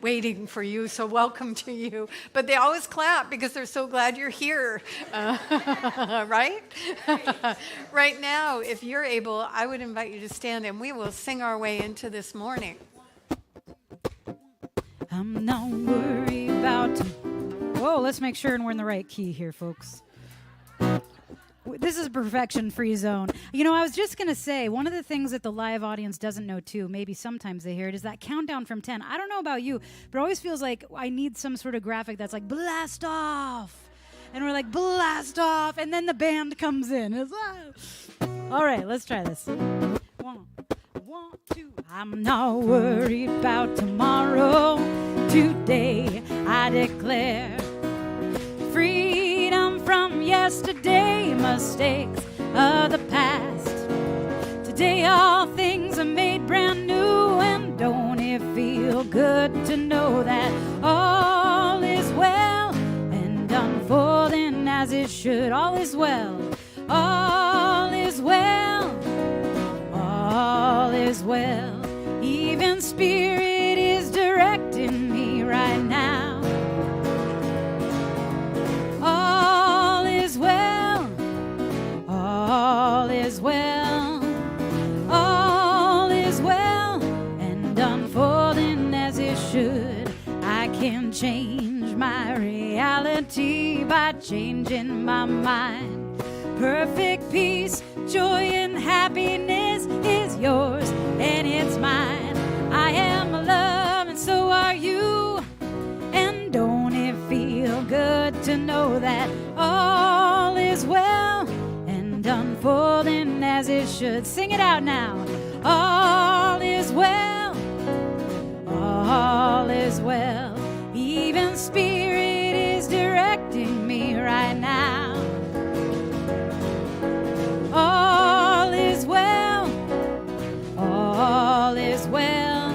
waiting for you, so welcome to you. But they always clap because they're so glad you're here, right? Right now, if you're able, I would invite you to stand and we will sing our way into this morning. I'm not worried about... Whoa, let's make sure and we're in the right key here, folks. This is a perfection-free zone. You know, I was just going to say, one of the things that the live audience doesn't know, too, maybe sometimes they hear it, is that countdown from 10. I don't know about you, but it always feels like I need some sort of graphic that's like, blast off. And we're like, blast off. And then the band comes in. It's, ah. All right, let's try this. One, two. I'm not worried about tomorrow. Today, I declare freedom from yesterday, mistakes of the past. Today all things are made brand new, and don't it feel good to know that all is well and unfolding as it should. All is well, all is well, all is well. Even Spirit is directing me right now. All is well, all is well, all is well, and unfolding as it should. I can change my reality by changing my mind. Perfect peace, joy, and happiness is yours, and it's mine. I am love, and so are you. And don't it feel good to know that all is well and unfolding as it should? Sing it out now. All is well, all is well. Even Spirit is directing me right now. All is well, all is well,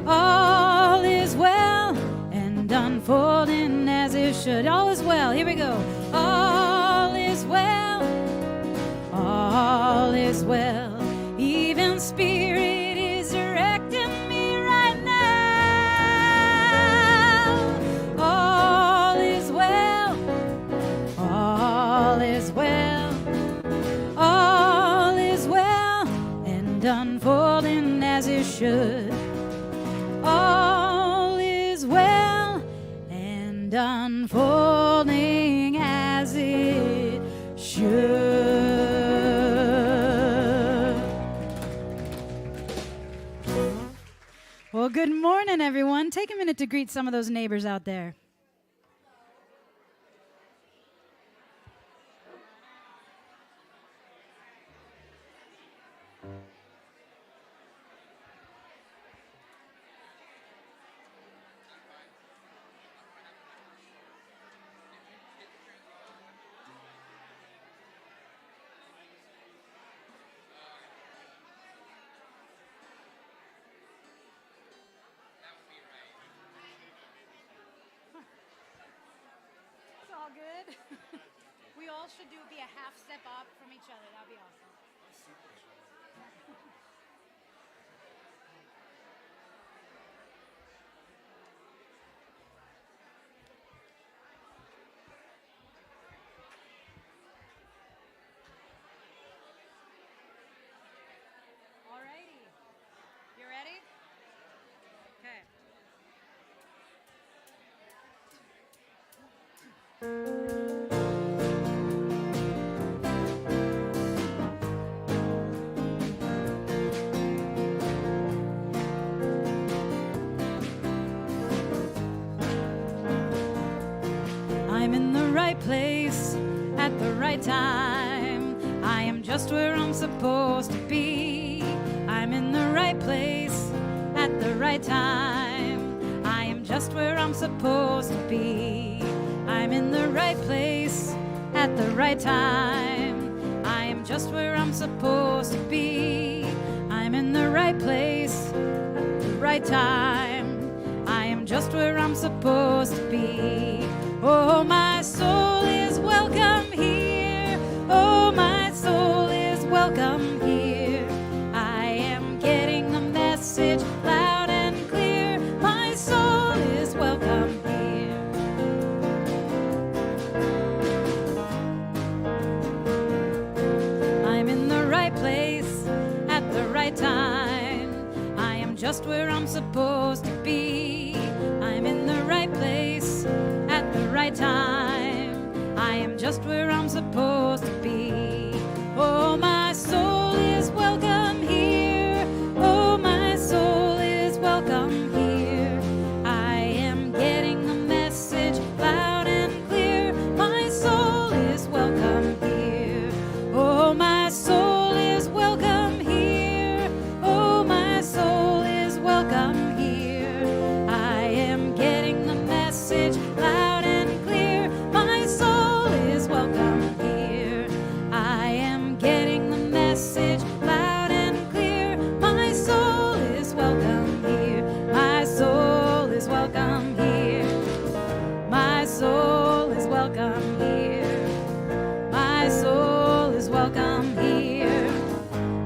all is well, and unfolding as it should. All is well. Here we go. All is well, all is well. Even Spirit is directing me right now. All is well, all is well, all is well, and unfolding as it should. All is well and unfolding as it should. Well, good morning, everyone. Take a minute to greet some of those neighbors out there. Good. We all should be a half step up from each other. That'd be awesome. Alrighty. You ready? Okay. I'm in the right place at the right time. I am just where I'm supposed to be. I'm in the right place at the right time. I am just where I'm supposed to be. I'm in the right place at the right time. I am just where I'm supposed to be. I'm in the right place at the right time. I am just where I'm supposed to be. Oh, my soul is welcome here. Oh, my soul is welcome here. I am getting the message loud and clear. My soul just where I'm supposed to be. I'm in the right place at the right time. I am just where I'm supposed to be. Oh, my soul is welcome here. Oh, my soul is welcome here. I am getting the message loud and clear. My soul is welcome here. Oh, my soul is welcome here. Oh, my soul is welcome here. I am getting the message loud and clear. My soul is welcome here. I am getting the message loud and clear. My soul is welcome here. My soul is welcome here. My soul is welcome here. My soul is welcome here.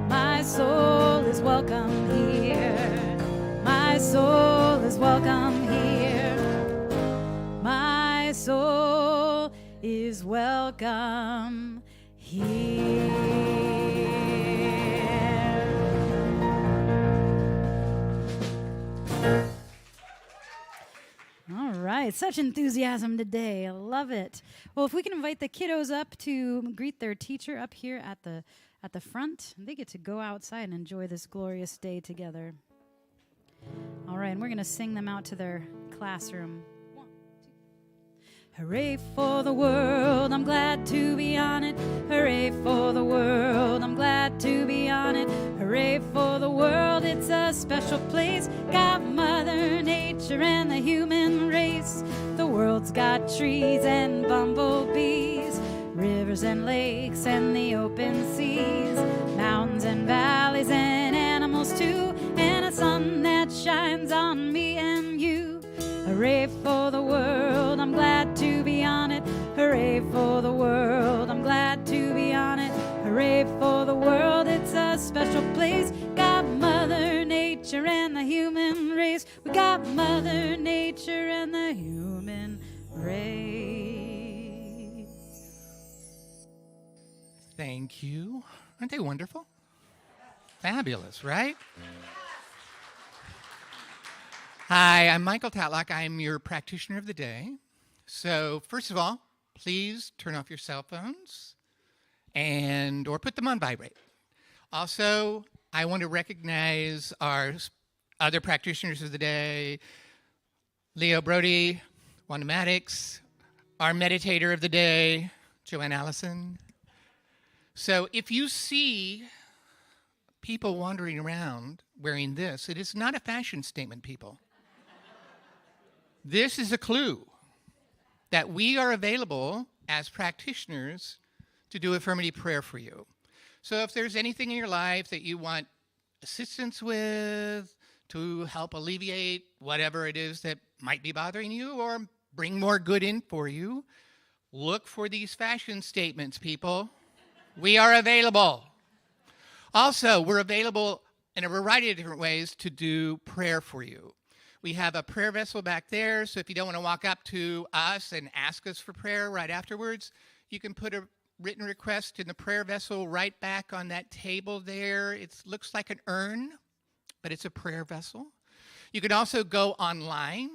My soul is welcome here. My soul is welcome here. My soul is welcome here. All right, such enthusiasm today. I love it. Well, if we can invite the kiddos up to greet their teacher up here at the front, they get to go outside and enjoy this glorious day together. All right, and we're going to sing them out to their classroom. 1, 2. Hooray for the world, I'm glad to be on it. Hooray for the world, I'm glad to be on it. Hooray for the world, it's a special place. Got Mother Nature and the human race. The world's got trees and bumblebees, rivers and lakes and the open seas, mountains and valleys and animals too, and a sun that shines on me and you. Hooray for the world, I'm glad to be on it. Hooray for the world, I'm glad to be on it. Hooray for the world, it's a special place. Got Mother Nature and the human race. We got Mother Nature and the human race. Thank you. Aren't they wonderful? Fabulous, right? Hi, I'm Michael Tatlock. I'm your practitioner of the day. So first of all, please turn off your cell phones or put them on vibrate. Also, I want to recognize our other practitioners of the day, Leo Brody, Wanda Maddox, our meditator of the day, Joanne Allison. So if you see people wandering around wearing this, it is not a fashion statement, people. This is a clue that we are available as practitioners to do affirmative prayer for you. So if there's anything in your life that you want assistance with to help alleviate whatever it is that might be bothering you or bring more good in for you, look for these fashion statements, people. We are available. Also, we're available in a variety of different ways to do prayer for you. We have a prayer vessel back there, so if you don't want to walk up to us and ask us for prayer right afterwards, you can put a written request in the prayer vessel right back on that table there. It looks like an urn, but it's a prayer vessel. You can also go online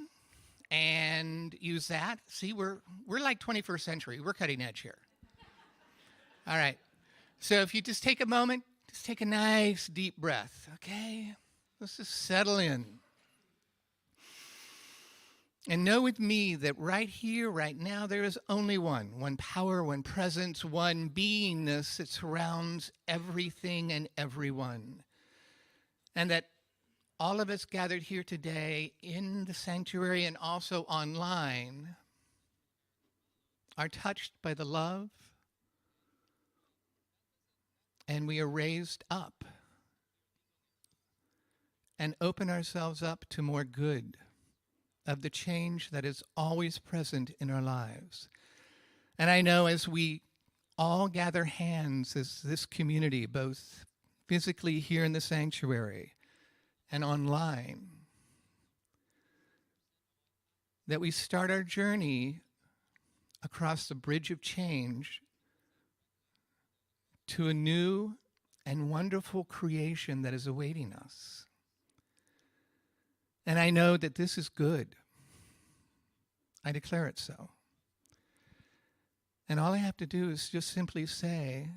and use that. See, we're like 21st century. We're cutting edge here. All right. So if you just take a moment, just take a nice deep breath, okay? Let's just settle in. And know with me that right here, right now, there is only one power, one presence, one beingness that surrounds everything and everyone. And that all of us gathered here today in the sanctuary and also online are touched by the love, and we are raised up and open ourselves up to more good of the change that is always present in our lives. And I know as we all gather hands as this community, both physically here in the sanctuary and online, that we start our journey across the bridge of change to a new and wonderful creation that is awaiting us. And I know that this is good. I declare it so. And all I have to do is just simply say,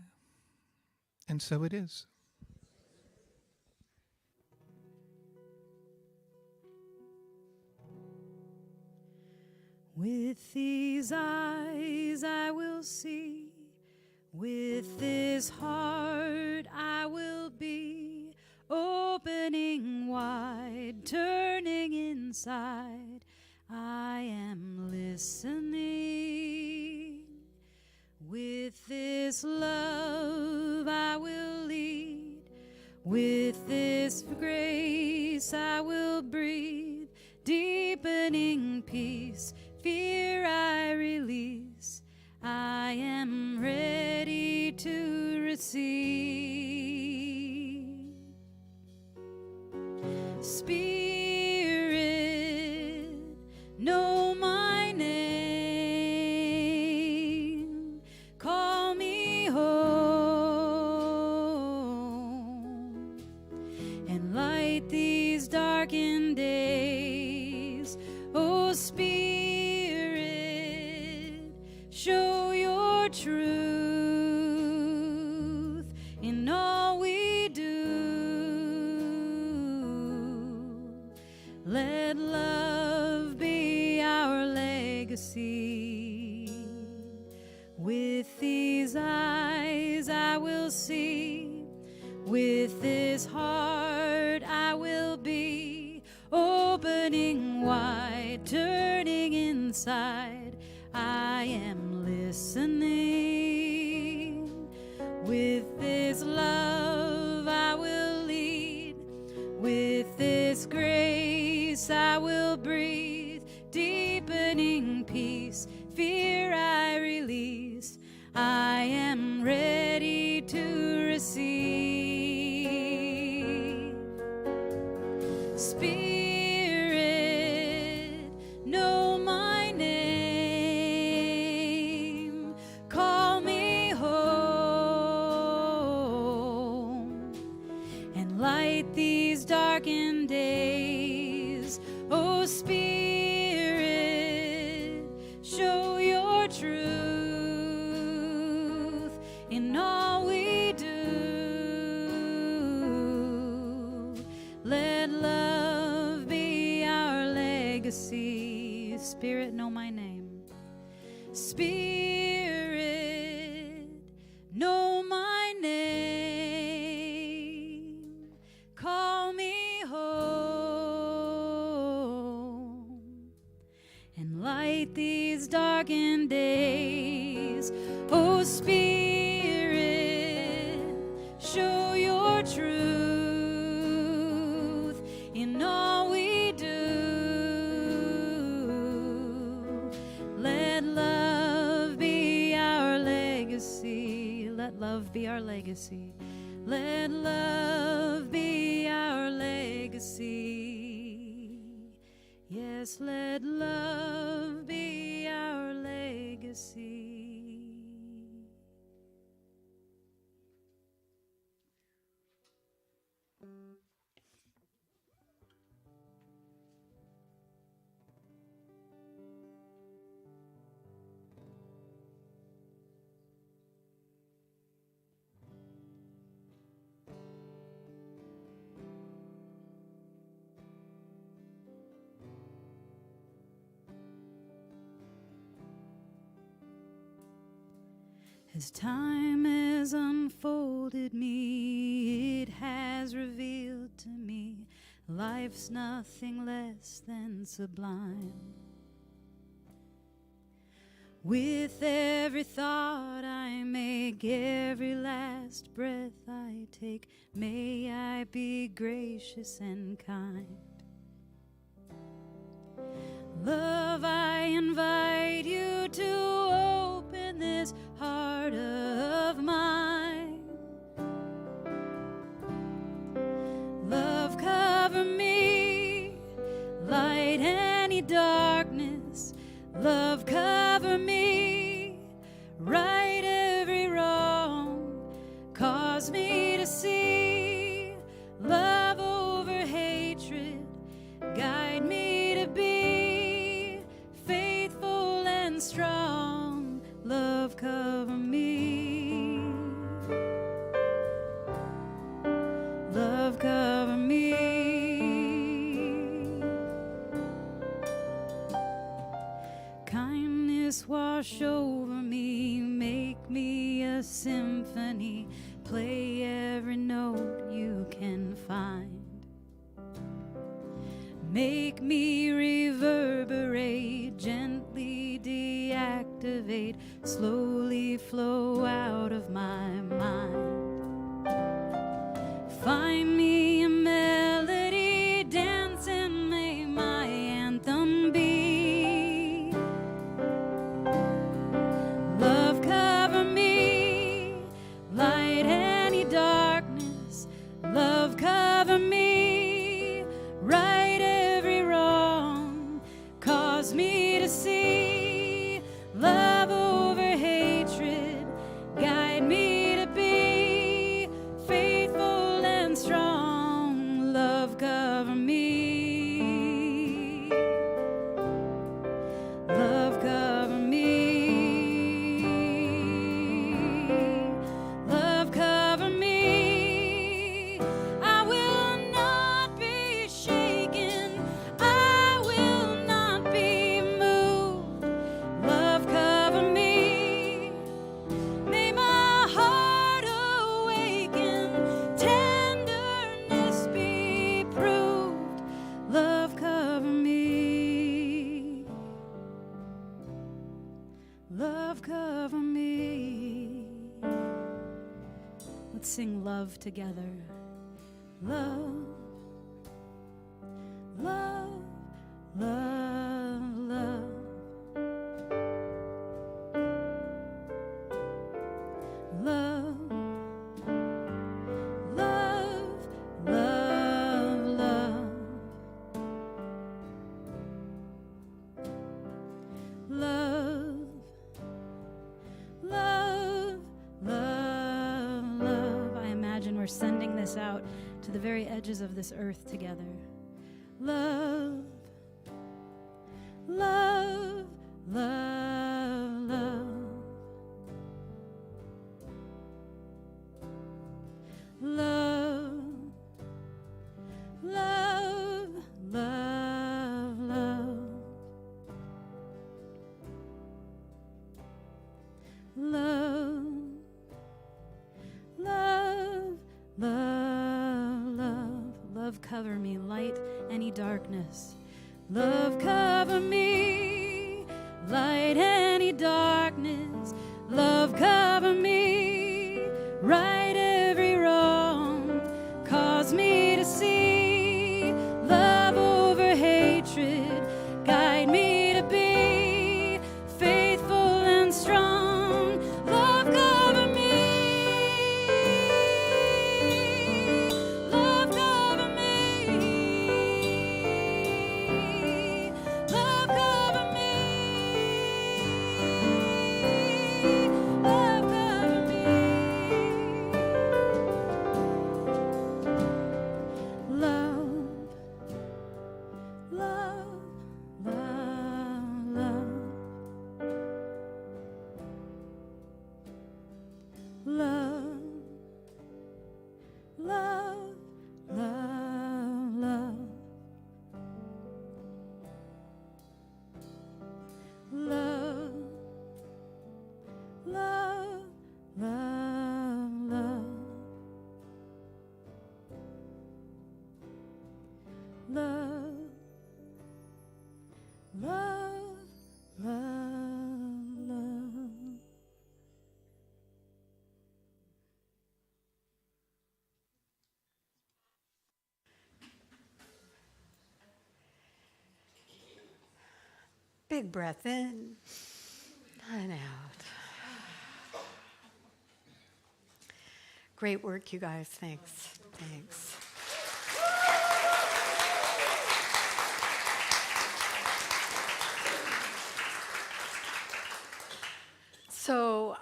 and so it is. With these eyes I will see, with this heart I will be, opening wide, turning inside. I am listening. With this love I will lead, with this grace I will breathe, deepening peace, fear I release. I am ready to receive. Spirit, know my name. Call me home and light these darkened days. Oh, Spirit, show your truth in all we do. Let love be our legacy. With these eyes I will see, with this heart I will be, opening wide, turning inside. I am listening. With this love I will lead, with this grace I will breathe, deepening peace, fear I release. I am ready to receive. Spirit, know my name. Call me home and light these darkened days. Oh, Spirit, show your truth in all we do. Let love be our legacy. Spirit, know my name. Spirit, know my name. Call me home and light these darkened days. Oh, Spirit, show your truth in all we do. Let love be our legacy. Let love be our legacy. Let love be our legacy. Yes, let love be our legacy. As time has unfolded me, it has revealed to me life's nothing less than sublime. With every thought I make, every last breath I take, may I be gracious and kind. Love, I invite you to open this heart of mine. Love, cover me, light any darkness. Love, cover me, right every wrong. Cause me to see love over hatred. God, darkness wash over me, make me a symphony, play every note you can find. Make me reverberate, gently deactivate, slowly flow out of my mind. Find me a melody, dance and may my anthem be. Love cover me, light any darkness. Love cover me, right every wrong. Cause me to see love over hatred. Guide me to be faithful and strong. Love cover me. Love cover me. Love cover me. I will not be shaken. I will not be moved. Love cover me. May my heart awaken, tenderness be proved. Love cover me. Love cover me. Let's sing love together. Love, love, love, love. Love, love, love, love. Love, love, love, love. I imagine we're sending this out to the very edges of this earth together. Love, love, love, love. Love, love, love, love. Love, love, love, love. Love cover me, light any darkness. Love cover me, light any darkness. Love cover me, right every wrong. Cause me to see love over hatred. Guide me to be faithful and strong. Love cover me. Love cover me. Love cover me. Love cover me. Love, love, love, love. Love, love, love, love. Love, love, love, love. Love, love, love, love. Big breath in and out. Great work, you guys. Thanks. Thanks. So,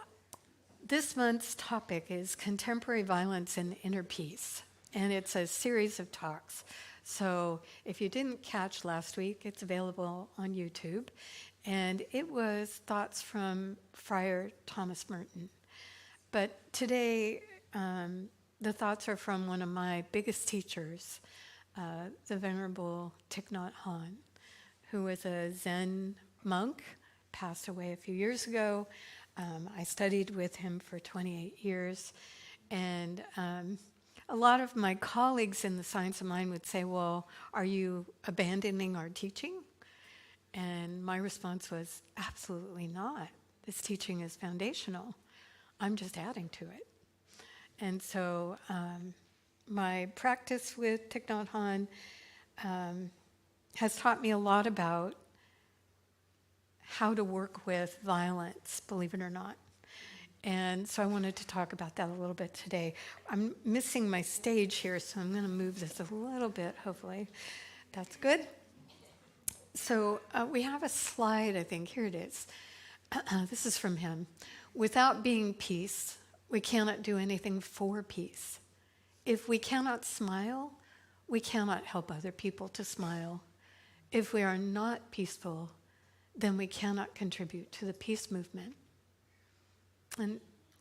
this month's topic is contemporary violence and inner peace, and it's a series of talks. So, if you didn't catch last week, it's available on YouTube, and it was thoughts from Friar Thomas Merton. But today, the thoughts are from one of my biggest teachers, the Venerable Thich Nhat Hanh, who was a Zen monk passed away a few years ago. I studied with him for 28 years. And a lot of my colleagues in the science of mind would say, well, are you abandoning our teaching? And my response was, absolutely not. This teaching is foundational. I'm just adding to it. And so my practice with Thich Nhat Hanh has taught me a lot about how to work with violence, believe it or not. And so I wanted to talk about that a little bit today. I'm missing my stage here, so I'm going to move this a little bit, hopefully. That's good. So we have a slide, I think. Here it is. This is from him. Without being peace, we cannot do anything for peace. If we cannot smile, we cannot help other people to smile. If we are not peaceful, then we cannot contribute to the peace movement. And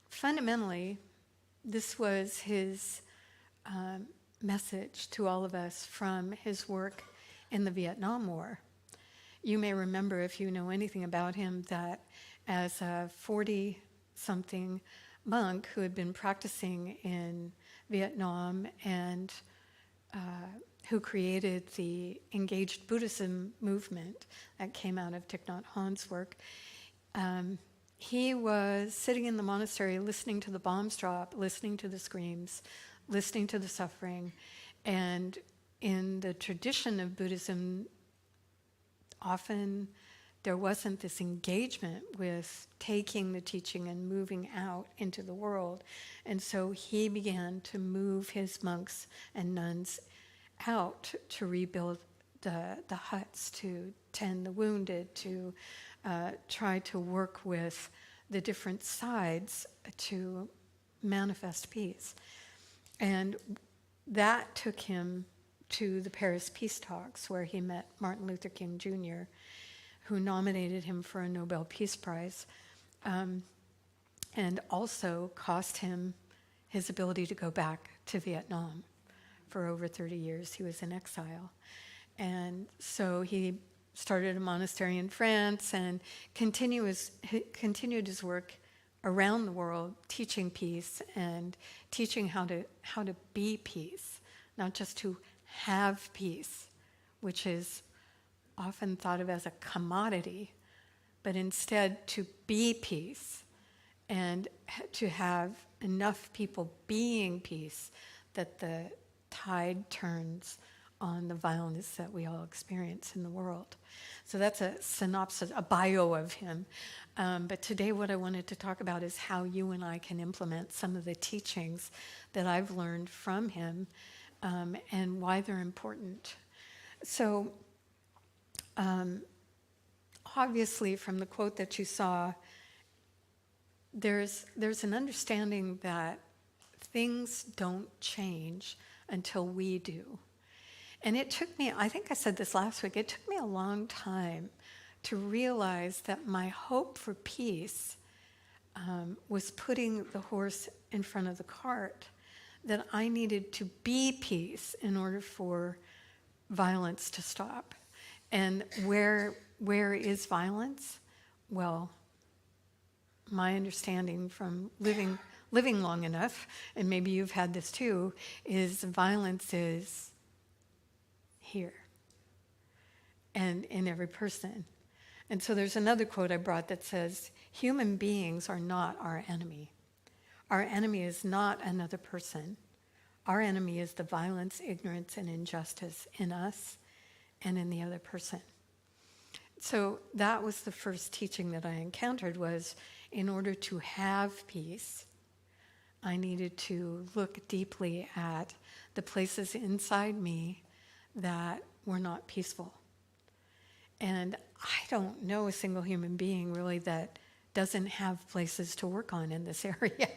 fundamentally, this was his message to all of us from his work in the Vietnam War. You may remember, if you know anything about him, that as a 40-something monk who had been practicing in Vietnam and who created the engaged Buddhism movement that came out of Thich Nhat Hanh's work, he was sitting in the monastery listening to the bombs drop, listening to the screams, listening to the suffering. And in the tradition of Buddhism, often there wasn't this engagement with taking the teaching and moving out into the world. And so he began to move his monks and nuns out to rebuild the huts, to tend the wounded, to try to work with the different sides to manifest peace. And that took him to the Paris Peace Talks, where he met Martin Luther King Jr., who nominated him for a Nobel Peace Prize, and also cost him his ability to go back to Vietnam. For over 30 years, he was in exile. And so he started a monastery in France and continued his work around the world, teaching peace and teaching how to be peace, not just to have peace, which is often thought of as a commodity, but instead to be peace and to have enough people being peace that the tide turns on the violence that we all experience in the world. So that's a synopsis, a bio of him. But today what I wanted to talk about is how you and I can implement some of the teachings that I've learned from him and why they're important. So obviously from the quote that you saw, there's an understanding that things don't change until we do. And it took me, I think I said this last week, it took me a long time to realize that my hope for peace was putting the horse in front of the cart, that I needed to be peace in order for violence to stop. And where is violence? Well, my understanding from living long enough, and maybe you've had this too, is violence is here and in every person. And so there's another quote I brought that says, human beings are not our enemy. Our enemy is not another person. Our enemy is the violence, ignorance, and injustice in us and in the other person. So that was the first teaching that I encountered, was in order to have peace, I needed to look deeply at the places inside me that were not peaceful. And I don't know a single human being really that doesn't have places to work on in this area.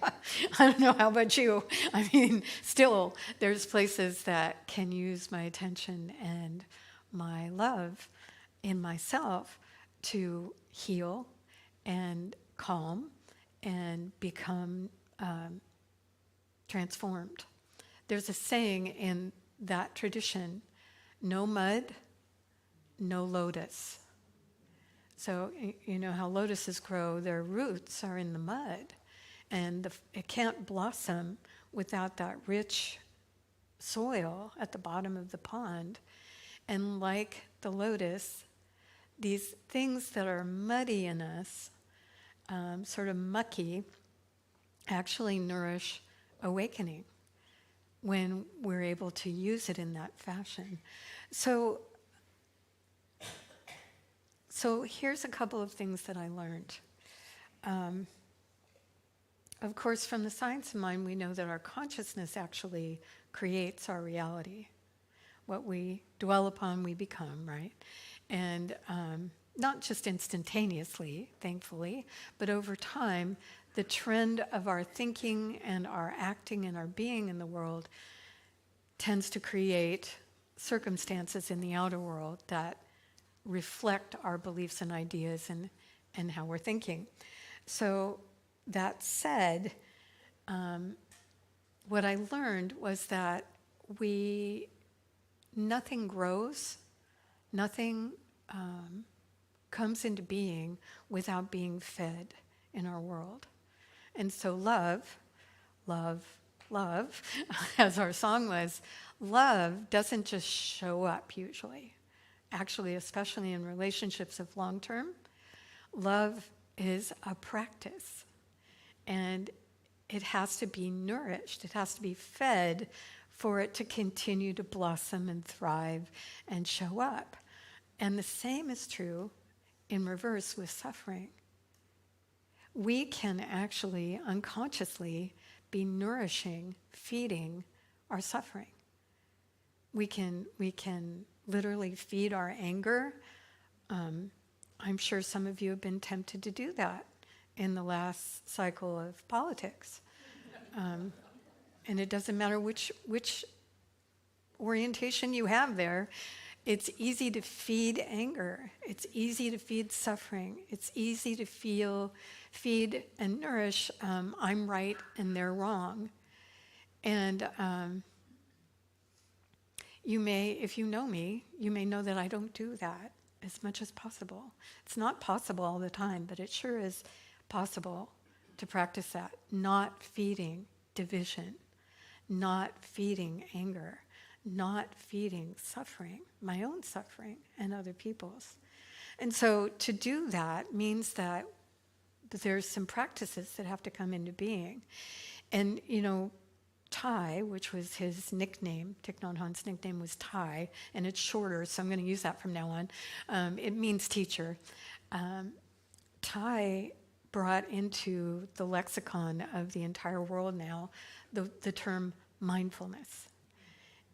I don't know, how about you? I mean, still, there's places that can use my attention and my love in myself to heal and calm and become transformed. There's a saying in that tradition, no mud, no lotus. So you know how lotuses grow, their roots are in the mud. And it can't blossom without that rich soil at the bottom of the pond. And like the lotus, these things that are muddy in us, sort of mucky, actually nourish awakening when we're able to use it in that fashion. So here's a couple of things that I learned. Of course, from the science of mind, we know that our consciousness actually creates our reality. What we dwell upon, we become, right? And not just instantaneously, thankfully, but over time, the trend of our thinking and our acting and our being in the world tends to create circumstances in the outer world that reflect our beliefs and ideas and how we're thinking. So that said, what I learned was that nothing grows, nothing comes into being without being fed in our world. And so love, as our song was, love doesn't just show up usually. Actually, especially in relationships of long term, love is a practice. And it has to be nourished, it has to be fed for it to continue to blossom and thrive and show up. And the same is true in reverse with suffering. We can actually unconsciously be nourishing, feeding our suffering. We can literally feed our anger. I'm sure some of you have been tempted to do that in the last cycle of politics. And it doesn't matter which orientation you have there, it's easy to feed anger. It's easy to feed suffering. It's easy to feed and nourish, I'm right and they're wrong. And you may, if you know me, you may know that I don't do that as much as possible. It's not possible all the time, but it sure is possible to practice that. Not feeding division, not feeding anger, not feeding suffering, my own suffering and other people's. And so to do that means that there's some practices that have to come into being. And, you know, Thai, which was his nickname, Thich Nhat Hanh's nickname was Thai, and it's shorter, so I'm going to use that from now on. It means teacher. Thai brought into the lexicon of the entire world now the term mindfulness.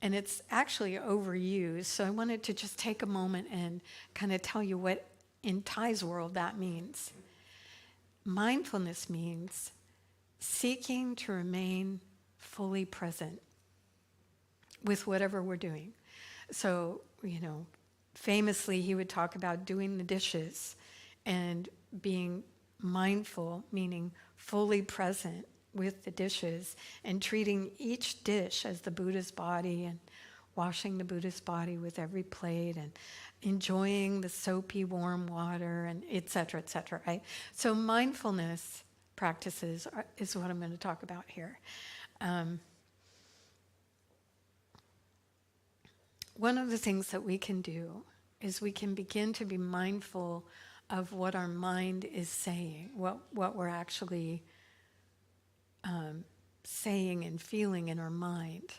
And it's actually overused, so I wanted to just take a moment and kind of tell you what in Thai's world that means. Mindfulness means seeking to remain fully present with whatever we're doing. So, you know, famously he would talk about doing the dishes and being mindful, meaning fully present with the dishes and treating each dish as the Buddha's body and washing the Buddha's body with every plate and enjoying the soapy warm water and et cetera, right? So mindfulness practices is what I'm going to talk about here. One of the things that we can do is we can begin to be mindful of what our mind is saying, what we're actually saying and feeling in our mind.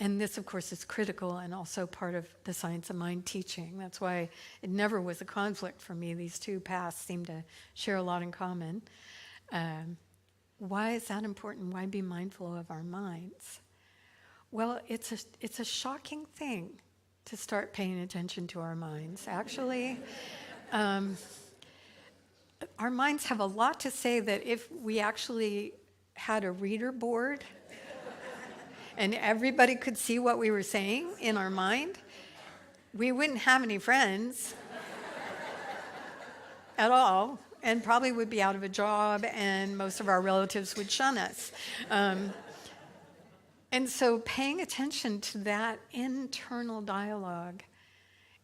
And this, of course, is critical and also part of the science of mind teaching. That's why it never was a conflict for me. These two paths seem to share a lot in common. Why is that important? Why be mindful of our minds? Well, it's a shocking thing to start paying attention to our minds. Actually, our minds have a lot to say that if we actually had a reader board and everybody could see what we were saying in our mind, we wouldn't have any friends at all, and probably would be out of a job, and most of our relatives would shun us. And so paying attention to that internal dialogue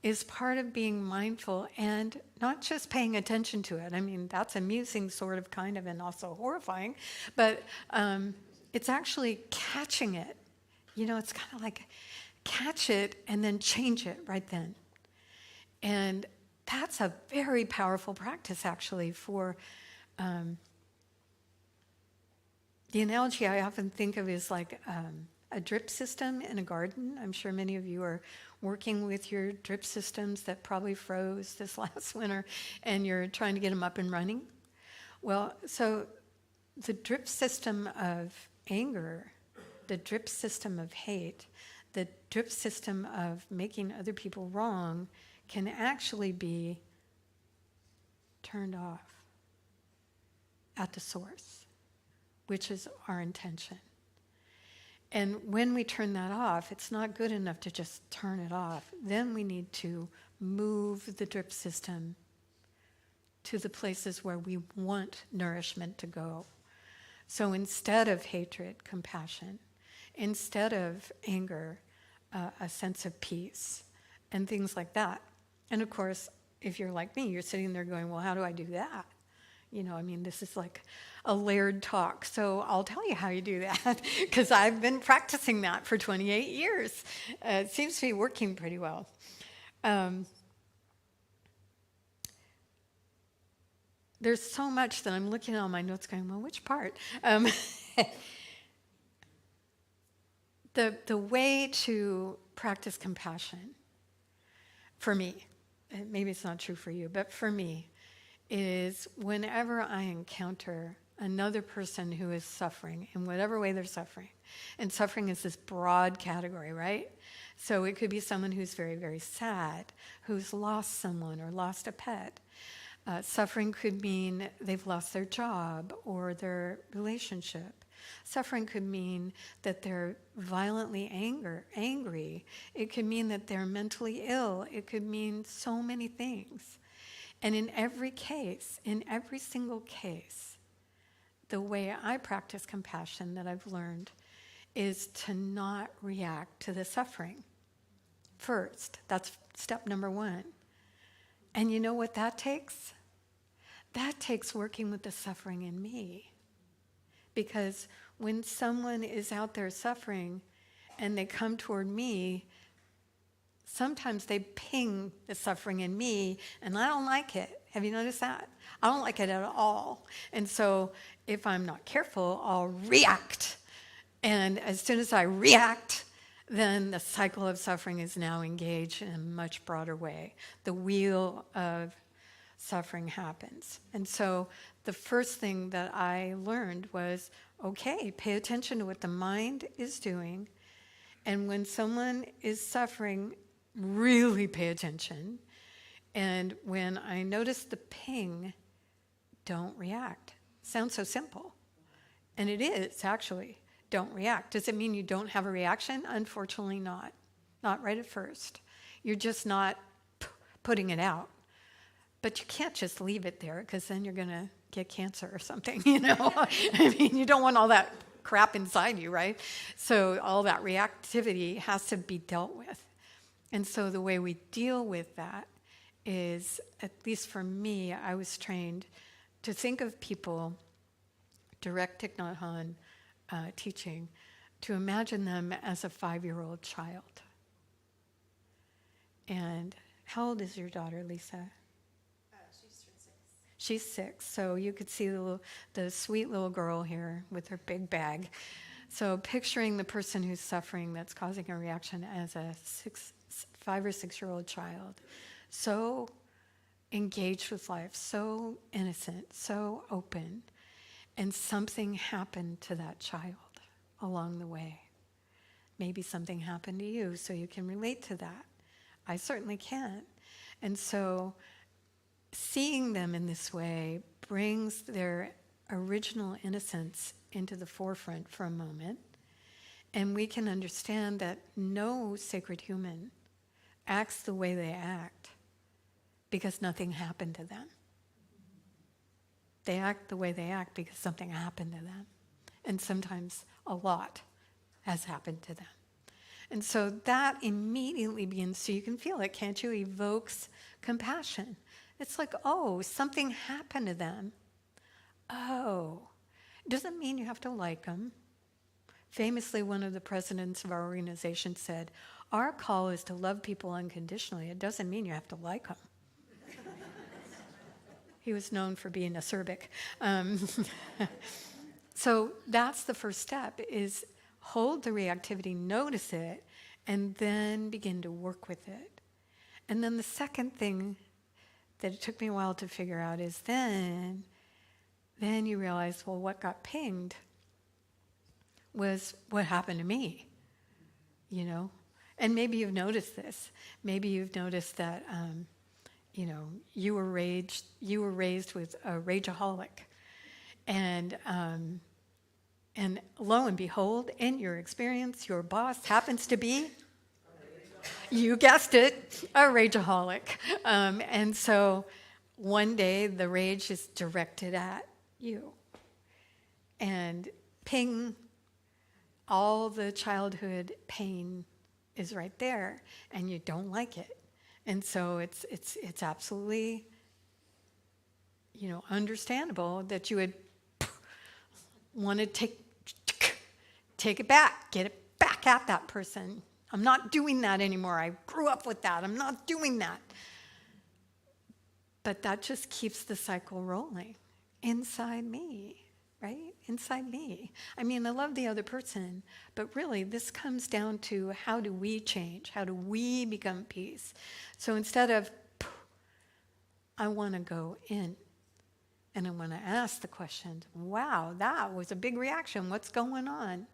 is part of being mindful and not just paying attention to it. I mean, that's amusing, sort of, kind of, and also horrifying, but it's actually catching it. You know, it's kind of like catch it and then change it right then. And that's a very powerful practice, actually, for the analogy I often think of is like a drip system in a garden. I'm sure many of you are working with your drip systems that probably froze this last winter, and you're trying to get them up and running. Well, so the drip system of anger, the drip system of hate, the drip system of making other people wrong can actually be turned off at the source, which is our intention. And when we turn that off, it's not good enough to just turn it off. Then we need to move the drip system to the places where we want nourishment to go. So instead of hatred, compassion. Instead of anger, a sense of peace, and things like that. And of course, if you're like me, you're sitting there going, well, how do I do that? You know, I mean, this is like a layered talk. So I'll tell you how you do that, because I've been practicing that for 28 years. It seems to be working pretty well. There's so much that I'm looking at all my notes going, well, which part? The way to practice compassion, for me, maybe it's not true for you, but for me, is whenever I encounter another person who is suffering, in whatever way they're suffering, and suffering is this broad category, right? So it could be someone who's very, very sad, who's lost someone or lost a pet. Suffering could mean they've lost their job or their relationship. Suffering could mean that they're violently angry. It could mean that they're mentally ill. It could mean so many things. And in every case, in every single case, the way I practice compassion that I've learned is to not react to the suffering first. That's step number one. And you know what that takes? That takes working with the suffering in me. Because when someone is out there suffering and they come toward me, sometimes they ping the suffering in me, and I don't like it. Have you noticed that? I don't like it at all. And so if I'm not careful, I'll react. And as soon as I react, then the cycle of suffering is now engaged in a much broader way. The wheel of suffering happens. And so the first thing that I learned was, okay, pay attention to what the mind is doing. And when someone is suffering, really pay attention. And when I notice the ping, don't react. Sounds so simple. And it is, actually. Don't react. Does it mean you don't have a reaction? Unfortunately not. Not right at first. You're just not putting it out. But you can't just leave it there, because then you're going to get cancer or something, you know? I mean, you don't want all that crap inside you, right? So all that reactivity has to be dealt with. And so the way we deal with that is, at least for me, I was trained to think of people, direct Thich Nhat Hanh teaching, to imagine them as a 5-year-old child. And how old is your daughter, Lisa? She's 6, so you could see the sweet little girl here with her big bag. So picturing the person who's suffering that's causing a reaction as a 5 or 6-year-old child, so engaged with life, so innocent, so open, and something happened to that child along the way. Maybe something happened to you, so you can relate to that. I certainly can. And so seeing them in this way brings their original innocence into the forefront for a moment, and we can understand that no sacred human acts the way they act because nothing happened to them. They act the way they act because something happened to them, and sometimes a lot has happened to them. And so that immediately begins, so you can feel it, can't you? Evokes compassion. It's like, oh, something happened to them. Oh, doesn't mean you have to like them. Famously, one of the presidents of our organization said, our call is to love people unconditionally. It doesn't mean you have to like them. He was known for being acerbic. So that's the first step, is hold the reactivity, notice it, and then begin to work with it. And then the second thing that it took me a while to figure out is then you realize, well, what got pinged was what happened to me, you know? And maybe you've noticed this. Maybe you've noticed that, you were raised with a rageaholic. And lo and behold, in your experience, your boss happens to be, you guessed it, a rageaholic. And so one day the rage is directed at you. And ping, all the childhood pain is right there, and you don't like it. And so it's absolutely, understandable that you would want to take it back, get it back at that person. I'm not doing that anymore. I grew up with that. I'm not doing that. But that just keeps the cycle rolling inside me, right? Inside me. I mean, I love the other person, but really this comes down to, how do we change? How do we become peace? So instead of, I want to go in. And I want to ask the question, wow, that was a big reaction. What's going on?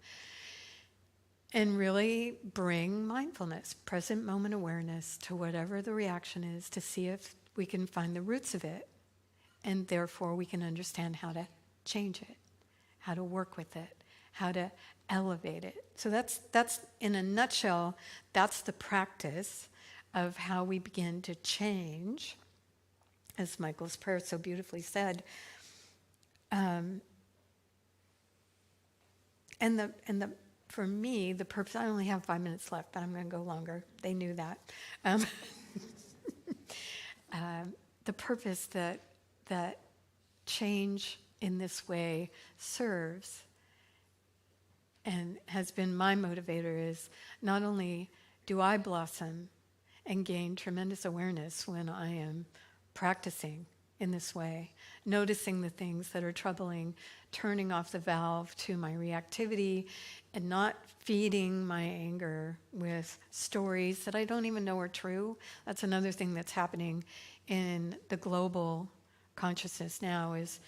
And really bring mindfulness, present moment awareness to whatever the reaction is, to see if we can find the roots of it. And therefore we can understand how to change it, how to work with it, how to elevate it. So that's in a nutshell, that's the practice of how we begin to change. As Michael's prayer so beautifully said, for me, the purpose, I only have 5 minutes left, but I'm going to go longer. They knew that. The purpose that change in this way serves and has been my motivator is, not only do I blossom and gain tremendous awareness when I am practicing in this way, noticing the things that are troubling, turning off the valve to my reactivity, and not feeding my anger with stories that I don't even know are true. That's another thing that's happening in the global consciousness now, is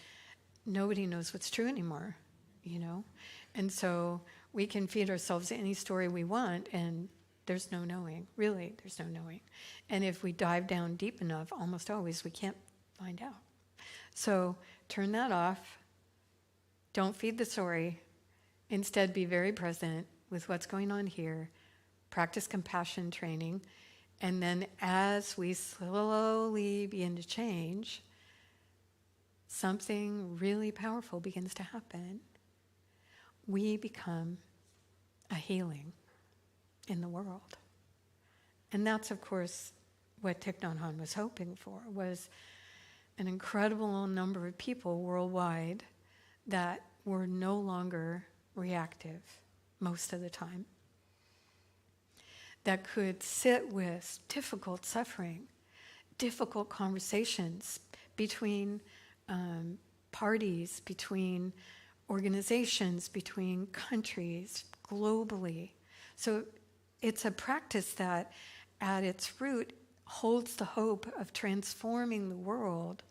nobody knows what's true anymore, And so we can feed ourselves any story we want, and there's no knowing. Really, there's no knowing. And if we dive down deep enough, almost always we can't find out. So turn that off. Don't feed the story. Instead, be very present with what's going on here. Practice compassion training. And then as we slowly begin to change, something really powerful begins to happen. We become a healing in the world. And that's, of course, what Thich Nhat Hanh was hoping for, was an incredible number of people worldwide that were no longer reactive most of the time, that could sit with difficult suffering, difficult conversations between parties, between organizations, between countries, globally. So it's a practice that at its root holds the hope of transforming the world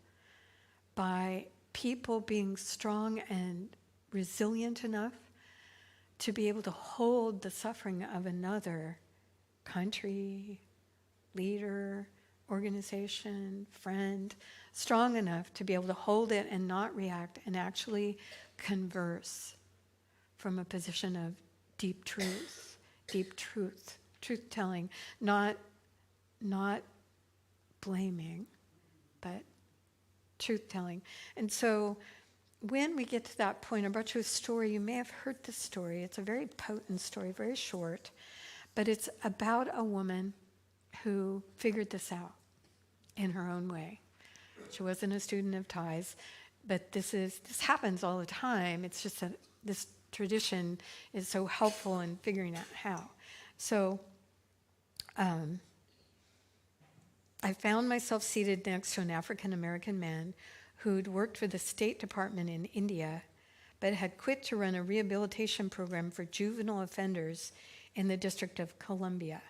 by people being strong and resilient enough to be able to hold the suffering of another country, leader, organization, friend, strong enough to be able to hold it and not react, and actually converse from a position of deep truth, truth-telling, not blaming, but truth-telling. And so when we get to that point, I brought you a story. You may have heard this story. It's a very potent story, very short, But it's about a woman who figured this out in her own way. She wasn't a student of Thais, but this happens all the time. It's just that this tradition is so helpful in figuring out how. So I found myself seated next to an African-American man who'd worked for the State Department in India, but had quit to run a rehabilitation program for juvenile offenders in the District of Columbia.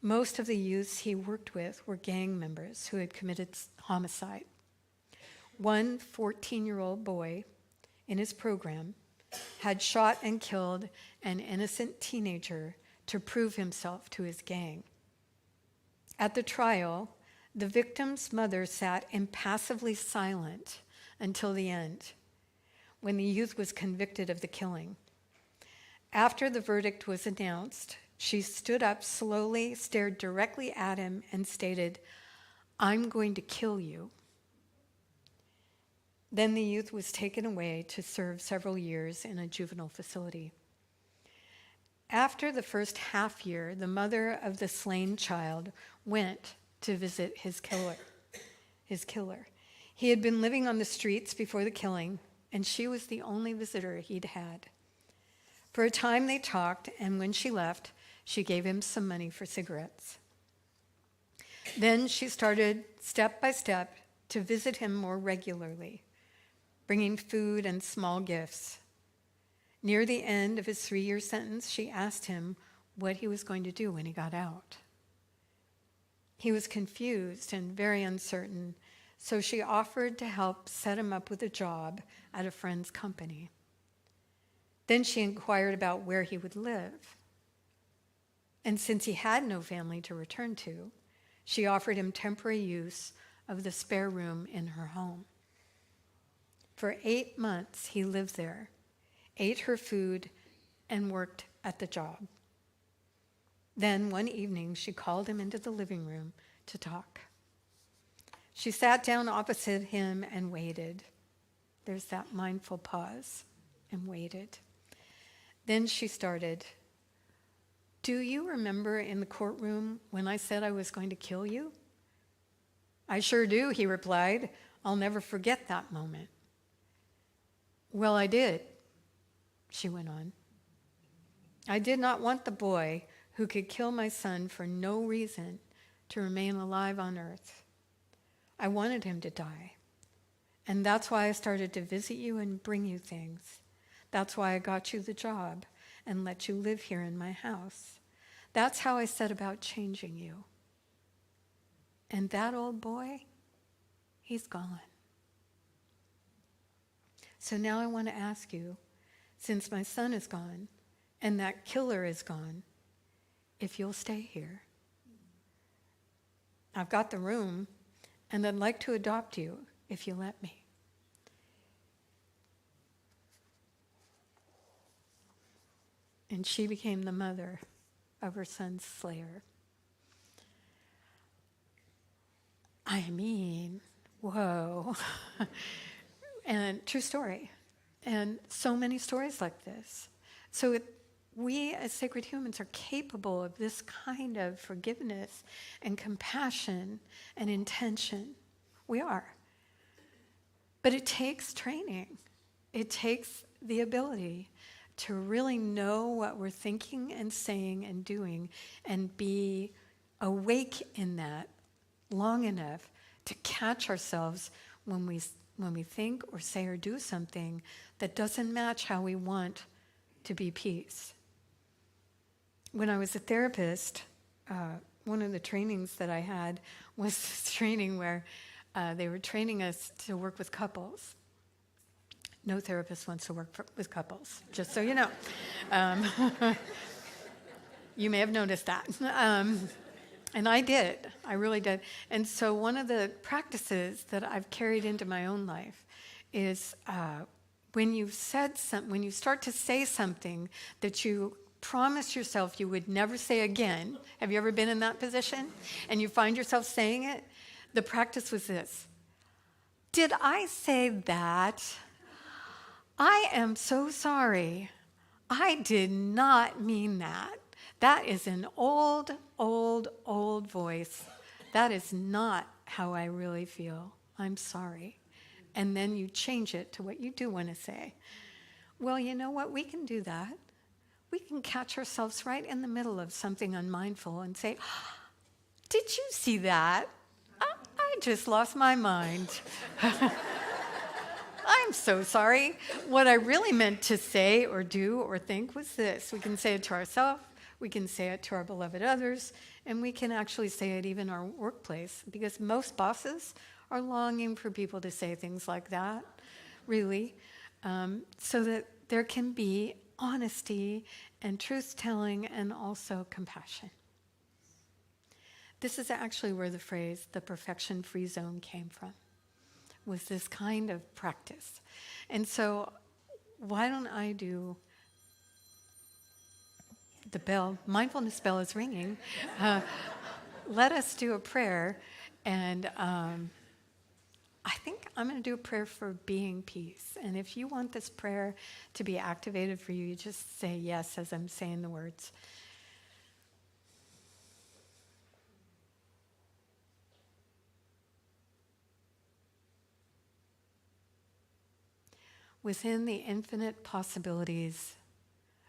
Most of the youths he worked with were gang members who had committed homicide. One 14-year-old boy in his program had shot and killed an innocent teenager to prove himself to his gang. At the trial, the victim's mother sat impassively silent until the end, when the youth was convicted of the killing. After the verdict was announced, she stood up slowly, stared directly at him, and stated, "I'm going to kill you." Then the youth was taken away to serve several years in a juvenile facility. After the first half year, the mother of the slain child went to visit his killer. He had been living on the streets before the killing, and she was the only visitor he'd had. For a time they talked, and when she left, she gave him some money for cigarettes. Then she started step by step to visit him more regularly, bringing food and small gifts. Near the end of his 3-year sentence, she asked him what he was going to do when he got out. He was confused and very uncertain, so she offered to help set him up with a job at a friend's company. Then she inquired about where he would live. And since he had no family to return to, she offered him temporary use of the spare room in her home. For 8 months, he lived there, ate her food, and worked at the job. Then one evening, she called him into the living room to talk. She sat down opposite him and waited. There's that mindful pause, and waited. Then she started, "Do you remember in the courtroom when I said I was going to kill you?" "I sure do," he replied. "I'll never forget that moment." "Well, I did," she went on. "I did not want the boy who could kill my son for no reason to remain alive on earth. I wanted him to die. And that's why I started to visit you and bring you things. That's why I got you the job and let you live here in my house. That's how I set about changing you. And that old boy, he's gone. So now I want to ask you, since my son is gone and that killer is gone, if you'll stay here. I've got the room, and I'd like to adopt you if you let me." And she became the mother of her son's slayer. I mean, whoa. And true story. And so many stories like this. So we as sacred humans are capable of this kind of forgiveness and compassion and intention. We are. But it takes training. It takes the ability to really know what we're thinking and saying and doing and be awake in that long enough to catch ourselves when we think or say or do something that doesn't match how we want to be peace. When I was a therapist, one of the trainings that I had was this training where they were training us to work with couples. No therapist wants to work with couples, just so you know. You may have noticed that. And I did. I really did. And so one of the practices that I've carried into my own life is when you start to say something that you promised yourself you would never say again. Have you ever been in that position? And you find yourself saying it? The practice was this. "Did I say that? I am so sorry. I did not mean that. That is an old, old, old voice. That is not how I really feel. I'm sorry. And then you change it to what you do want to say. Well, you know what? We can do that. We can catch ourselves right in the middle of something unmindful and say, did you see that? I just lost my mind. I'm so sorry. What I really meant to say or do or think was this. We can say it to ourselves, we can say it to our beloved others, and we can actually say it even in our workplace, because most bosses are longing for people to say things like that, really, so that there can be honesty and truth-telling and also compassion. This is actually where the phrase, the perfection-free zone, came from, was this kind of practice. And so why don't I do the bell? Mindfulness bell is ringing. Let us do a prayer. And I think I'm going to do a prayer for being peace. And if you want this prayer to be activated for you, you just say yes as I'm saying the words. Within the infinite possibilities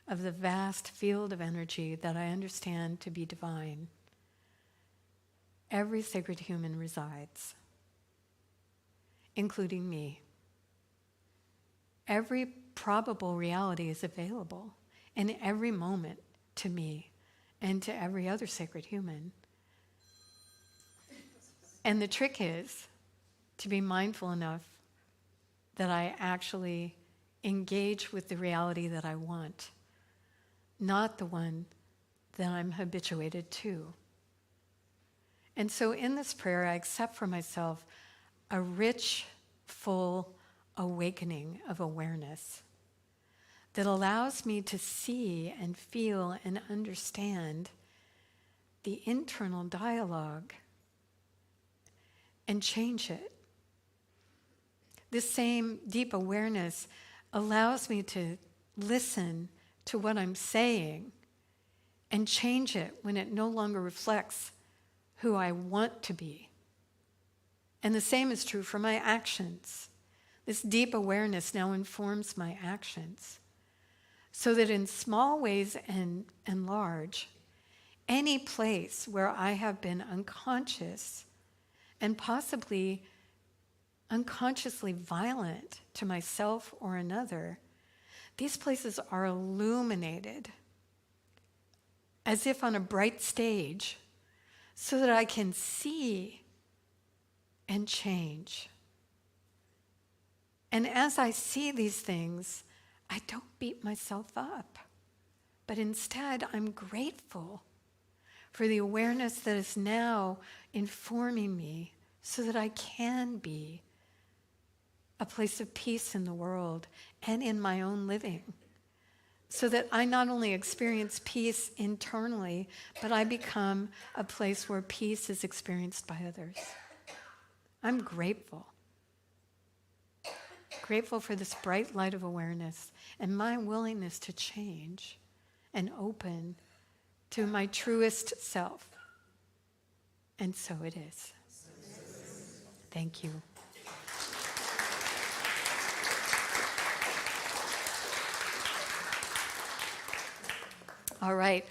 of the vast field of energy that I understand to be divine, every sacred human resides, including me. Every probable reality is available in every moment to me and to every other sacred human. And the trick is to be mindful enough that I actually engage with the reality that I want, not the one that I'm habituated to. And so in this prayer, I accept for myself a rich, full awakening of awareness that allows me to see and feel and understand the internal dialogue and change it. This same deep awareness allows me to listen to what I'm saying and change it when it no longer reflects who I want to be. And the same is true for my actions. This deep awareness now informs my actions, so that in small ways and large, any place where I have been unconscious and possibly unconsciously violent to myself or another, these places are illuminated as if on a bright stage, so that I can see and change. And as I see these things, I don't beat myself up, but instead I'm grateful for the awareness that is now informing me so that I can be a place of peace in the world and in my own living, so that I not only experience peace internally, but I become a place where peace is experienced by others. I'm grateful. Grateful for this bright light of awareness and my willingness to change and open to my truest self. And so it is. Thank you. All right.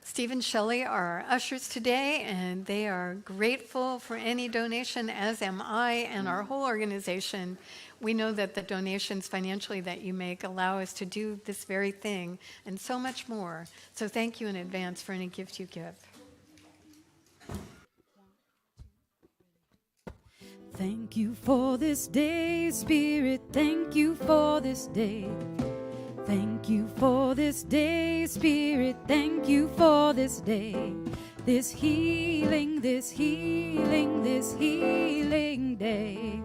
Steve and Shelley are our ushers today, and they are grateful for any donation, as am I and our whole organization. We know that the donations financially that you make allow us to do this very thing and so much more. So thank you in advance for any gift you give. Thank you for this day, Spirit. Thank you for this day. Thank you for this day, Spirit. Thank you for this day. This healing, this healing, this healing day.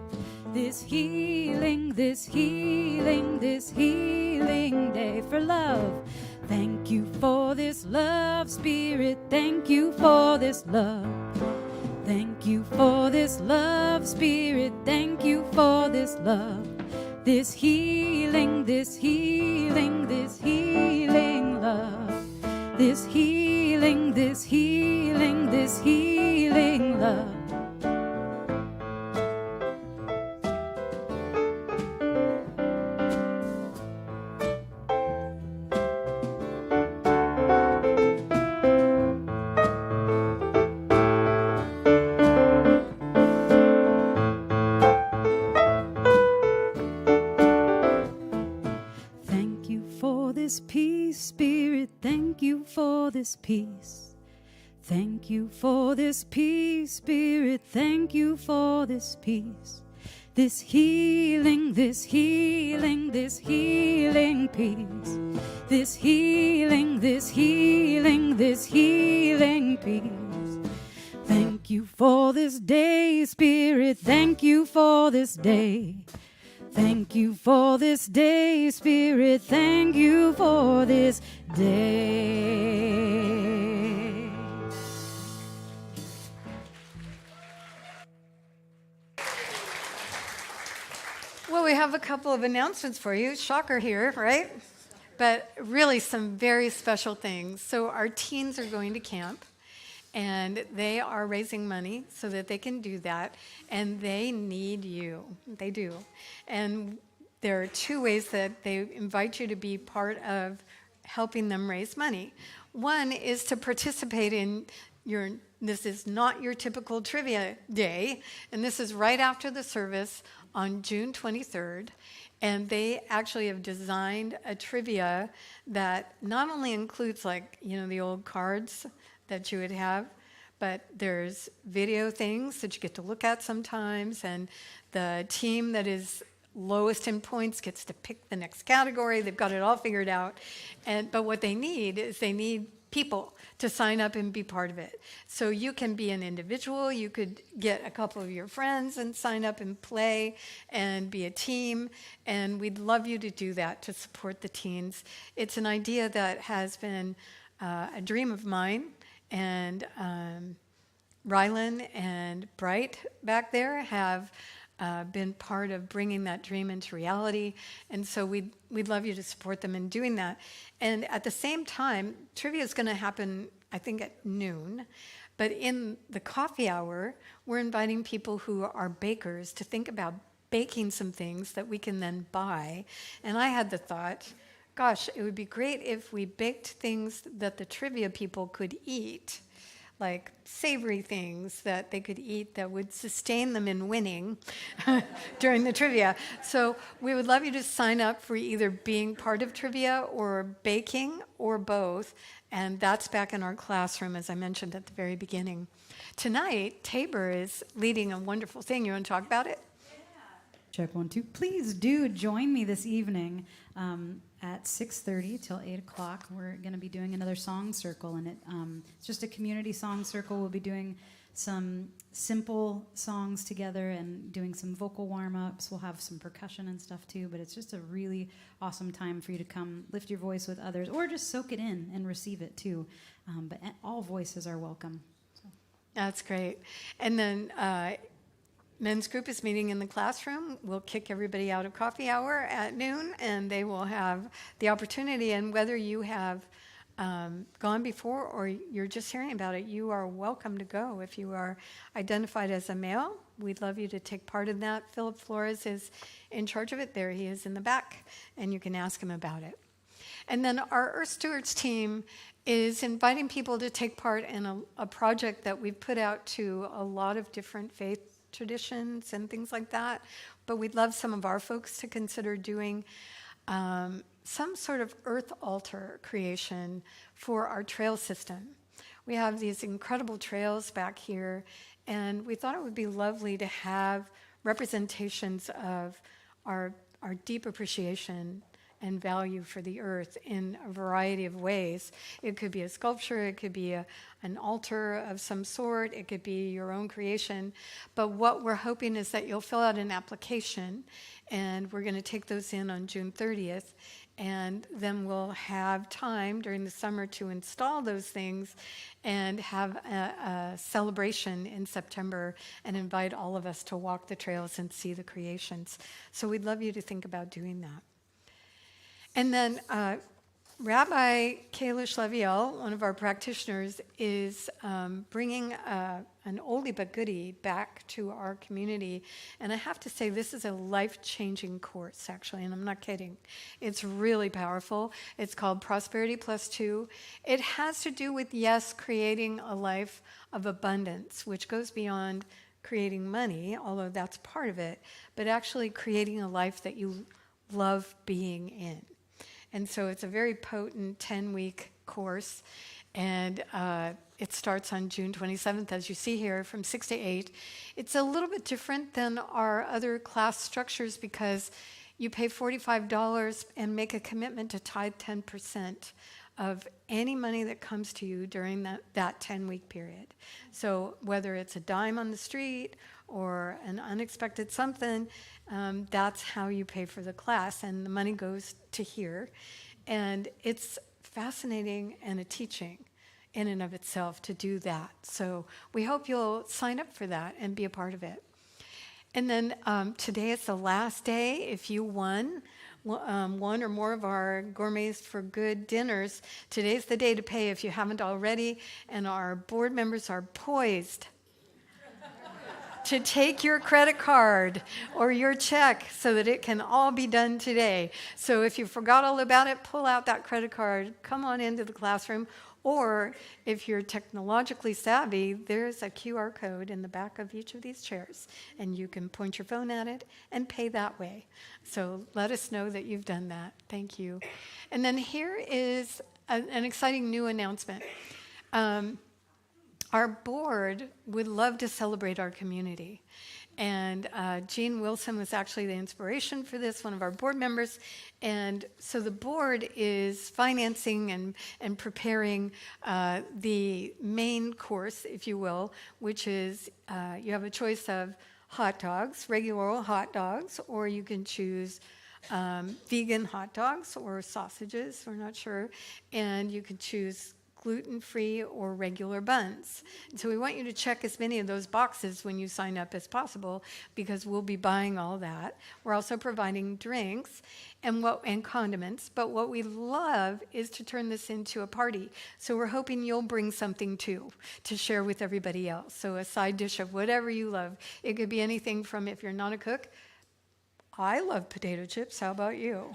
This healing, this healing, this healing day for love. Thank you for this love, Spirit. Thank you for this love. Thank you for this love, Spirit. Thank you for this love. This healing, this healing, this healing love. this healing, this healing, this healing love. Thank you for this peace, Spirit. Thank you for this peace. Thank you for this peace, Spirit. Thank you for this peace. This healing, this healing, this healing peace. This healing, this healing, this healing peace. Thank you for this day, Spirit. Thank you for this day. Thank you for this day, Spirit. Thank you for this day. Well, we have a couple of announcements for you. Shocker here, right? But really some very special things. So our teens are going to camp, and they are raising money so that they can do that, and they need you. They do. And there are two ways that they invite you to be part of helping them raise money. One is to participate in this is not your typical trivia day, and this is right after the service on June 23rd. And they actually have designed a trivia that not only includes, like, the old cards that you would have, but there's video things that you get to look at sometimes, and the team that is lowest in points gets to pick the next category. They've got it all figured out. But what they need is people to sign up and be part of it. So you can be an individual. You could get a couple of your friends and sign up and play and be a team. And we'd love you to do that to support the teens. It's an idea that has been a dream of mine. And Rylan and Bright back there have been part of bringing that dream into reality. And so we'd love you to support them in doing that. And at the same time, trivia is going to happen, I think, at noon. But in the coffee hour, we're inviting people who are bakers to think about baking some things that we can then buy. And I had the thought, gosh, it would be great if we baked things that the trivia people could eat, like savory things that they could eat that would sustain them in winning during the trivia. So we would love you to sign up for either being part of trivia or baking or both. And that's back in our classroom, as I mentioned at the very beginning. Tonight, Tabor is leading a wonderful thing. You want to talk about it? Check 1, 2. Please do join me this evening at 6:30 till 8 o'clock. We're going to be doing another song circle, and it's just a community song circle. We'll be doing some simple songs together and doing some vocal warm-ups. We'll have some percussion and stuff too, but it's just a really awesome time for you to come lift your voice with others or just soak it in and receive it too. But all voices are welcome. So. That's great. And then men's group is meeting in the classroom. We'll kick everybody out of coffee hour at noon, and they will have the opportunity. And whether you have gone before or you're just hearing about it, you are welcome to go. If you are identified as a male, we'd love you to take part in that. Philip Flores is in charge of it. There he is in the back, and you can ask him about it. And then our Earth Stewards team is inviting people to take part in a project that we've put out to a lot of different faith traditions and things like that, but we'd love some of our folks to consider doing some sort of earth altar creation for our trail system. We have these incredible trails back here, and we thought it would be lovely to have representations of our deep appreciation and value for the earth in a variety of ways. It could be a sculpture, it could be an altar of some sort, it could be your own creation. But what we're hoping is that you'll fill out an application, and we're going to take those in on June 30th, and then we'll have time during the summer to install those things and have a celebration in September and invite all of us to walk the trails and see the creations. So we'd love you to think about doing that. And then Rabbi Kalish Leviel, one of our practitioners, is bringing an oldie but goodie back to our community. And I have to say, this is a life-changing course, actually, and I'm not kidding. It's really powerful. It's called Prosperity Plus 2. It has to do with, yes, creating a life of abundance, which goes beyond creating money, although that's part of it, but actually creating a life that you love being in. And so it's a very potent 10-week course, and it starts on June 27th, as you see here, from 6 to 8. It's a little bit different than our other class structures because you pay $45 and make a commitment to tithe 10% of any money that comes to you during that 10-week period. So whether it's a dime on the street or an unexpected something, that's how you pay for the class, and the money goes to here. And it's fascinating and a teaching in and of itself to do that. So we hope you'll sign up for that and be a part of it. And then today is the last day. If you won one or more of our Gourmets for Good dinners, today's the day to pay if you haven't already, and our board members are poised to take your credit card or your check so that it can all be done today. So if you forgot all about it, pull out that credit card, come on into the classroom, or if you're technologically savvy, there's a QR code in the back of each of these chairs, and you can point your phone at it and pay that way. So let us know that you've done that. Thank you. And then here is an exciting new announcement. Our board would love to celebrate our community. And Jean Wilson was actually the inspiration for this, one of our board members. And so the board is financing and preparing the main course, if you will, which is you have a choice of hot dogs, regular hot dogs, or you can choose vegan hot dogs or sausages, we're not sure. And you can choose gluten-free or regular buns. And so we want you to check as many of those boxes when you sign up as possible, because we'll be buying all that. We're also providing drinks and condiments, but what we love is to turn this into a party. So we're hoping you'll bring something too to share with everybody else. So a side dish of whatever you love. It could be anything from, if you're not a cook, I love potato chips, how about you?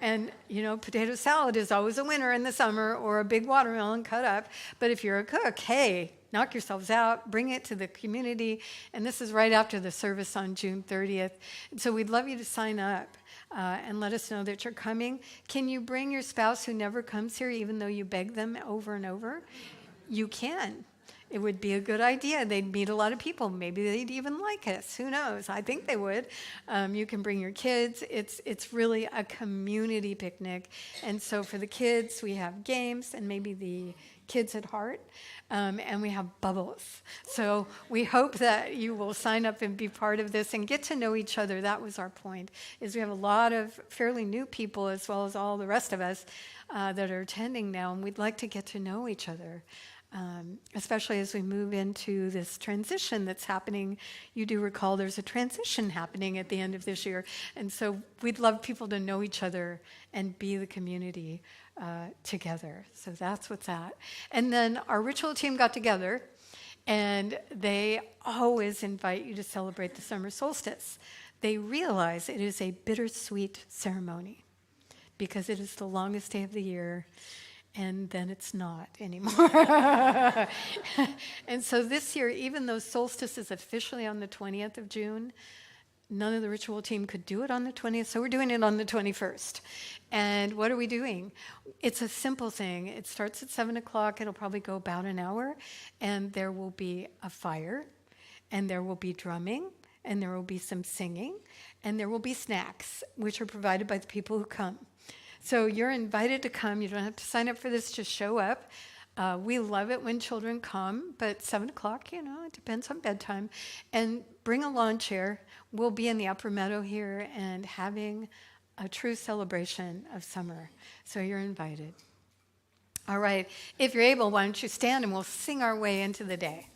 And, potato salad is always a winner in the summer, or a big watermelon cut up. But if you're a cook, hey, knock yourselves out, bring it to the community. And this is right after the service on June 30th. And so we'd love you to sign up and let us know that you're coming. Can you bring your spouse who never comes here, even though you beg them over and over? You can. It would be a good idea. They'd meet a lot of people. Maybe they'd even like us. Who knows? I think they would. You can bring your kids. It's really a community picnic. And so for the kids, we have games and maybe the Kids at Heart, and we have bubbles. So we hope that you will sign up and be part of this and get to know each other. That was our point, is we have a lot of fairly new people as well as all the rest of us that are attending now, and we'd like to get to know each other. Especially as we move into this transition that's happening. You do recall there's a transition happening at the end of this year. And so we'd love people to know each other and be the community together. So that's what's at. And then our ritual team got together, and they always invite you to celebrate the summer solstice. They realize it is a bittersweet ceremony because it is the longest day of the year. And then it's not anymore. And so this year, even though solstice is officially on the 20th of June, none of the ritual team could do it on the 20th, so we're doing it on the 21st. And what are we doing? It's a simple thing. It starts at 7 o'clock. It'll probably go about an hour, and there will be a fire, and there will be drumming, and there will be some singing, and there will be snacks, which are provided by the people who come. So you're invited to come. You don't have to sign up for this, just show up. We love it when children come, but 7 o'clock, it depends on bedtime. And bring a lawn chair. We'll be in the upper meadow here and having a true celebration of summer. So you're invited. All right. If you're able, why don't you stand and we'll sing our way into the day.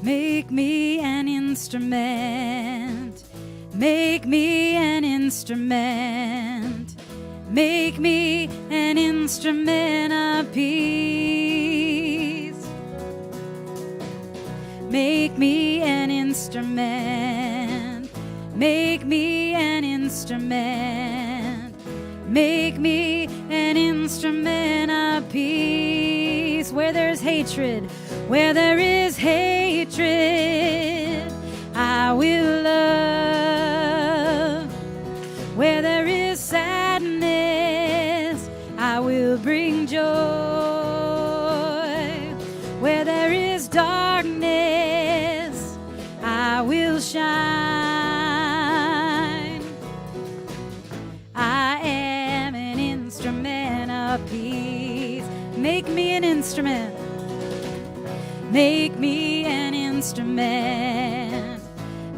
Make me an instrument. Make me an instrument. Make me an instrument of peace. Make me an instrument. Make me an instrument. Make me an instrument of peace. Where there's hatred, where there is hatred, I will love. Where there is sadness, I will bring joy. Where there is darkness, I will shine. I am an instrument of peace. Make me an instrument. Make me an instrument.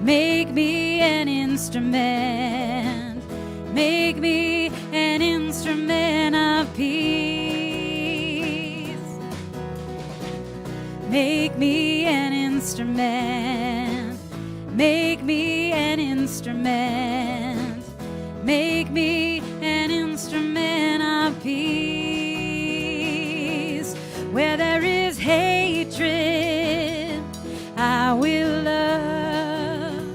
Make me an instrument. Make me an instrument of peace. Make me an instrument. Make me an instrument. Make me an instrument of peace. Where there is hatred, I will love.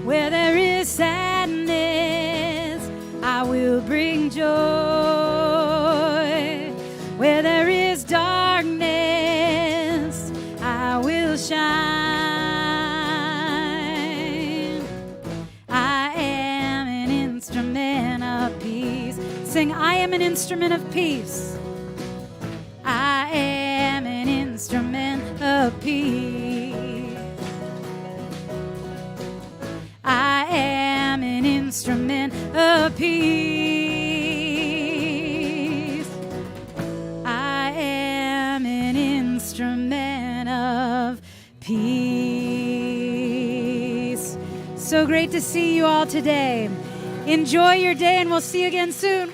Where there is sadness, I will bring joy. Where there is darkness, I will shine. I am an instrument of peace. Sing, I am an instrument of peace. I am an instrument of peace. I am an instrument of peace. I am an instrument of peace. So great to see you all today. Enjoy your day, and we'll see you again soon.